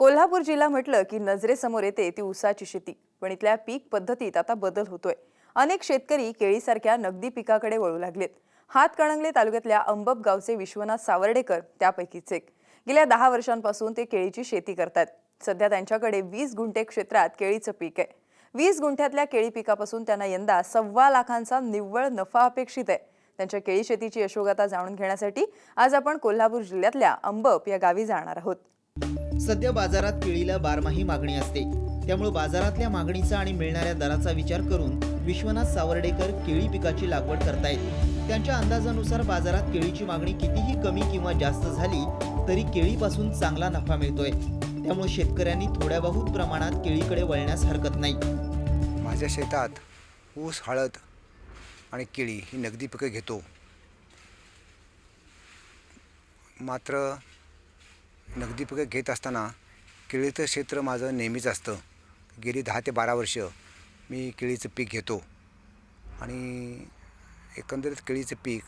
कोल्हापूर जिल्हा म्हटलं की नजरेसमोर येते ती ऊसाची शेती. पण इथल्या पीक पद्धतीत आता बदल होतोय. अनेक शेतकरी केळीसारख्या नगदी पिकाकडे वळू लागलेत. हातकणंगले तालुक्यातल्या अंबप गावचे विश्वनाथ सावर्डेकर त्यापैकीच एक. गेल्या 10 वर्षांपासून ते केळीची शेती करतात. सध्या त्यांच्याकडे 20 गुंठे क्षेत्रात केळीचं पीक आहे. 20 गुंठ्यातल्या केळी पिकापासून त्यांना यंदा 1.25 लाखांचा निव्वळ नफा अपेक्षित आहे. त्यांच्या केळी शेतीची यशोगाथा जाणून घेण्यासाठी आज आपण कोल्हापूर जिल्ह्यातल्या अंबप या गावी जाणार आहोत. सध्या बाजारात केळीला बारमाही मागणी असते. त्यामुळे बाजारातल्या मागणीचा आणि मिळणाऱ्या दराचा विचार करून विश्वनाथ सावर्डेकर केळी पिकाची लागवड करतायत. त्यांच्या अंदाजानुसार बाजारात केळीची मागणी कितीही कमी किंवा जास्त झाली तरी केळीपासून चांगला नफा मिळतोय. त्यामुळे शेतकऱ्यांनी थोड्या बहुत प्रमाणात केळीकडे वळण्यास हरकत नाही. माझ्या शेतात ऊस, हळद आणि केळी ही नगदी पिकं घेतो. मात्र नगदी पिकं घेत असताना केळीचं क्षेत्र माझं नेहमीच असतं. गेली 10 ते 12 वर्ष मी केळीचं पीक घेतो आणि एकंदरीत केळीचं पीक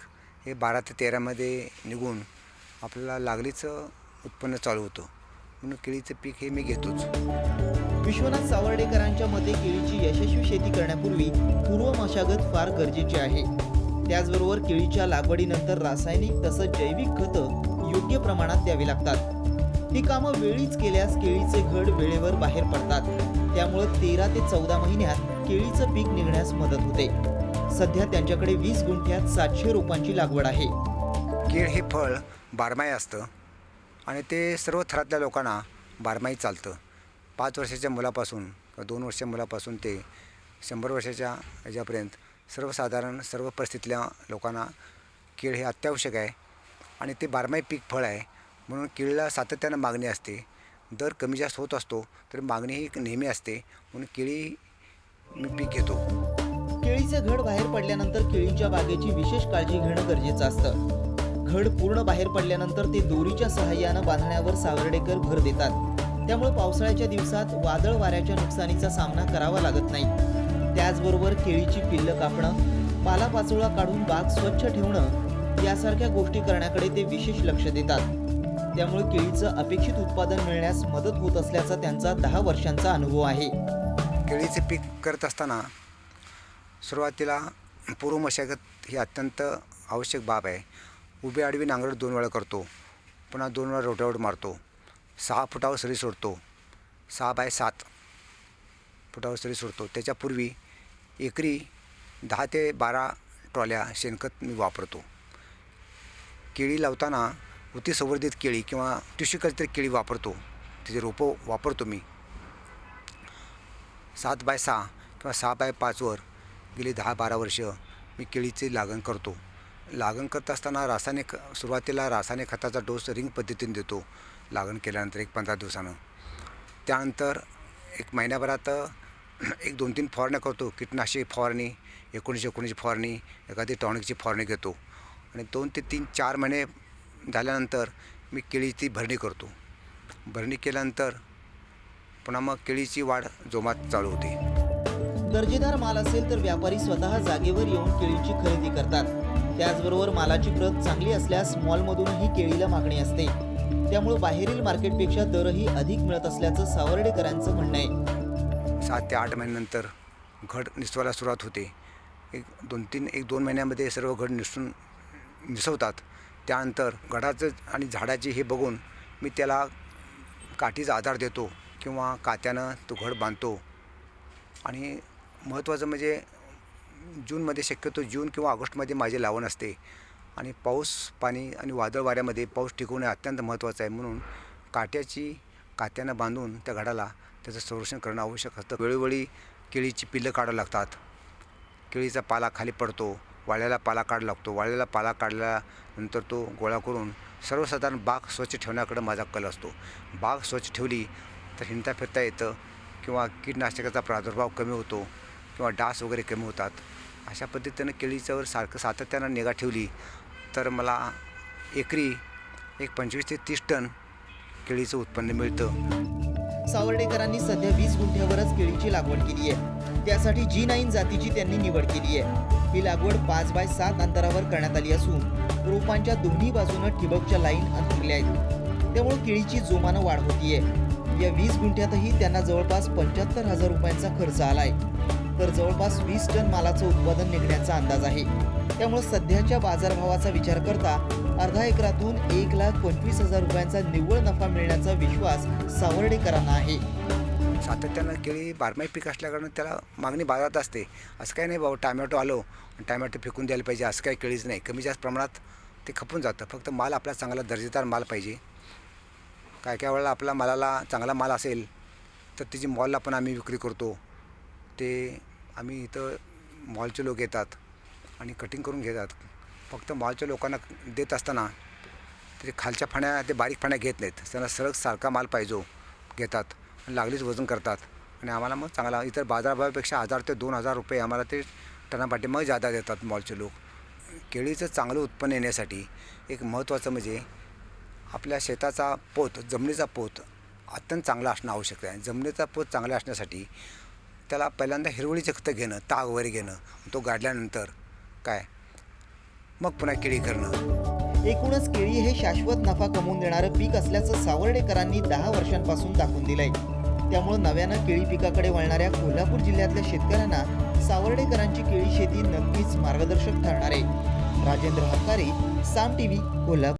हे 12 ते 13मध्ये निघून आपल्याला लागलीचं उत्पन्न चालू होतं. म्हणून केळीचं पीक हे मी घेतोच. विश्वनाथ सावर्डेकरांच्या मते केळीची यशस्वी शेती करण्यापूर्वी पूर्व मशागत फार गरजेची आहे. त्याचबरोबर केळीच्या लागवडीनंतर रासायनिक तसंच जैविक खतं योग्य प्रमाणात द्यावी लागतात. ही कामं वेळीच केल्यास केळीचे घड वेळेवर बाहेर पडतात. त्यामुळे 13 ते 14 महिन्यात केळीचं पीक निघण्यास मदत होते. सध्या त्यांच्याकडे 20 गुंठ्यात 700 रोपांची लागवड आहे. केळ हे फळ बारमाही असतं आणि ते सर्व थरातल्या लोकांना बारमाही चालतं. 5 वर्षाच्या मुलापासून 2 वर्षाच्या मुलापासून ते 100 वर्षाच्या ह्याच्यापर्यंत सर्वसाधारण सर्व परिस्थितीतल्या लोकांना केळ हे अत्यावश्यक आहे आणि ते बारमाही पीक फळ आहे. म्हणून केळीला सातत्यानं मागणी असते. दर कमी जास्त होत असतो तर मागणी ही नेहमी असते. म्हणून केळी मी पीक घेतो. केळीचे घड बाहेर पडल्यानंतर केळीच्या बागेची विशेष काळजी घेणं गरजेचं असतं. घड पूर्ण बाहेर पडल्यानंतर ते दोरीच्या सहाय्यानं बांधण्यावर सावर्डेकर भर देतात. त्यामुळे पावसाळ्याच्या दिवसात वादळ वाऱ्याच्या नुकसानीचा सामना करावा लागत नाही. त्याचबरोबर केळीची पिल्लं कापणं, पालापाचोळा काढून बाग स्वच्छ ठेवणं यासारख्या गोष्टी करण्याकडे ते विशेष लक्ष देतात. त्यामुळे केळीचं अपेक्षित उत्पादन मिळण्यास मदत होत असल्याचा त्यांचा 10 वर्षांचा अनुभव आहे. केळीचे पीक करत असताना सुरुवातीला पूर्व मशागत ही अत्यंत आवश्यक बाब आहे. उभी आडवी नांगरट 2 वेळा करतो. पुन्हा 2 वेळा रोटावेटर मारतो. 6 फुटावर सरी सोडतो. 6 बाय 7 फुटावर सरी सोडतो. त्याच्यापूर्वी एकरी 10 ते 12 ट्रॉल्या शेणखत मी वापरतो. केळी लावताना उती संवर्धित केळी किंवा टिश्यू कल्चर केळी वापरतो. त्याचे रोपं वापरतो मी. 7 बाय 6 किंवा 6 बाय 5वर गेली 10-12 वर्ष मी केळीची लागण करतो. लागण करत असताना सुरुवातीला रासायनिक खताचा डोस रिंग पद्धतीने देतो. लागण केल्यानंतर 1-15 दिवसानं. त्यानंतर 1 महिन्याभरात 1-2-3 फवारण्या करतो. कीटकनाशक फवारणी, 19-19 फवारणी, एखादी टॉनिकची फवारणी घेतो आणि 2 ते 3-4 महिने झाल्यानंतर मी केळीची भरणी करतो. भरणी केल्यानंतर पुन्हा मग केळीची वाढ जोमात चालू होते. दर्जेदार माल असेल तर व्यापारी स्वतः जागेवर येऊन केळीची खरेदी करतात. त्याचबरोबर मालाची प्रत चांगली असल्यास मॉलमधूनही केळीला मागणी असते. त्यामुळे बाहेरील मार्केटपेक्षा दरही अधिक मिळत असल्याचं सावर्डेकरांचं म्हणणं आहे. 7 ते 8 महिन्यानंतर घड निसवायला सुरुवात होते. 1-2 महिन्यामध्ये सर्व घड निसवतात. त्यानंतर घडाचं आणि झाडाची हे बघून मी त्याला काठीचा आधार देतो किंवा कात्यानं तो घड बांधतो. आणि महत्त्वाचं म्हणजे जूनमध्ये शक्यतो जून किंवा ऑगस्टमध्ये माझी लावण असते आणि पाऊस पाणी आणि वादळ वाऱ्यामध्ये पाऊस टिकवणे अत्यंत महत्त्वाचं आहे. म्हणून कात्यानं बांधून त्या घडाला त्याचं संरक्षण करणं आवश्यक असतं. वेळोवेळी केळीची पिल्लं काढावं लागतात. केळीचा पाला खाली पडतो. वाळलेला पाला काढावा लागतो. वाळलेला पाला काढल्यानंतर तो गोळा करून सर्वसाधारण बाग स्वच्छ ठेवण्याकडे माझा कल असतो. बाग स्वच्छ ठेवली तर हिंडता फिरता येतं किंवा कीटकनाशकाचा प्रादुर्भाव कमी होतो किंवा डास वगैरे कमी होतात. अशा पद्धतीनं केळीच्यावर सातत्यानं निगा ठेवली तर मला एकरी 25 ते 30 टन केळीचं उत्पन्न मिळतं. सावर्डेकरांनी सध्या 20 गुंठ्यावरच केळीची लागवड केली आहे. त्यासाठी G9 जातीची त्यांनी निवड केली आहे. ही लागवड 5 बाय 7 अंतरावर करण्यात आली असून रोपांच्या दोन्ही बाजूने ठिबकच्या लाईन अंतरल्या आहेत. त्यामुळे केळीची जोमानं वाढ होतीये. या 20 गुंठ्यातही त्यांना जवळपास 75,000 रुपयांचा खर्च आलाय. तर जवळपास 20 टन मालाचं उत्पादन निघण्याचा अंदाज आहे. त्यामुळे सध्याच्या बाजारभावाचा विचार करता अर्धा एकरातून 1,25,000 रुपयांचा निव्वळ नफा मिळण्याचा विश्वास सावर्डेकरांना आहे. सातत्यानं केळी बारमाही पीक असल्याकारणानं त्याला मागणी बाजारात असते. असं काही नाही बाबा टॅमॅटो आलो टॅमॅटो फेकून द्यायला पाहिजे असं काही केळीच नाही. कमी जास्त प्रमाणात ते खपून जातं. फक्त माल आपला चांगला दर्जेदार माल पाहिजे. काय वेळेला आपला मालाला चांगला माल असेल तर त्याची मॉलला पण आम्ही विक्री करतो. ते आम्ही इथं मॉलचे लोक येतात आणि कटिंग करून घेतात. फक्त मॉलच्या लोकांना देत असताना ते खालच्या फाण्या ते बारीक फाण्या घेत नाहीत. त्यांना सरळ सारखा माल पाहिजे घेतात आणि लागलीच वजन करतात आणि आम्हाला मग चांगला इतर बाजारभावापेक्षा 1,000 ते 2,000 रुपये आम्हाला ते टनापाठी मग जादा देतात मॉलचे लोक. केळीचं चांगलं उत्पन्न येण्यासाठी एक महत्त्वाचं म्हणजे आपल्या शेताचा पोत जमिनीचा पोत अत्यंत चांगला असणं आवश्यक आहे. जमिनीचा पोत चांगला असण्यासाठी त्याला पहिल्यांदा हिरवळीचे खतं घेणं, ताग वगैरे घेणं, तो गाडल्यानंतर मग पुन्हा केळी करणं. एकूणच केळी हे शाश्वत नफा कमवून देणारं पीक असल्याचं सावर्डेकरांनी 10 वर्षांपासून दाखवून दिलंय. त्यामुळे नव्यानं केळी पिकाकडे वळणाऱ्या कोल्हापूर जिल्ह्यातल्या शेतकऱ्यांना सावर्डेकरांची केळी शेती नक्कीच मार्गदर्शक ठरणार आहे. राजेंद्र हक्कारी, साम टीव्ही, कोल्हापूर.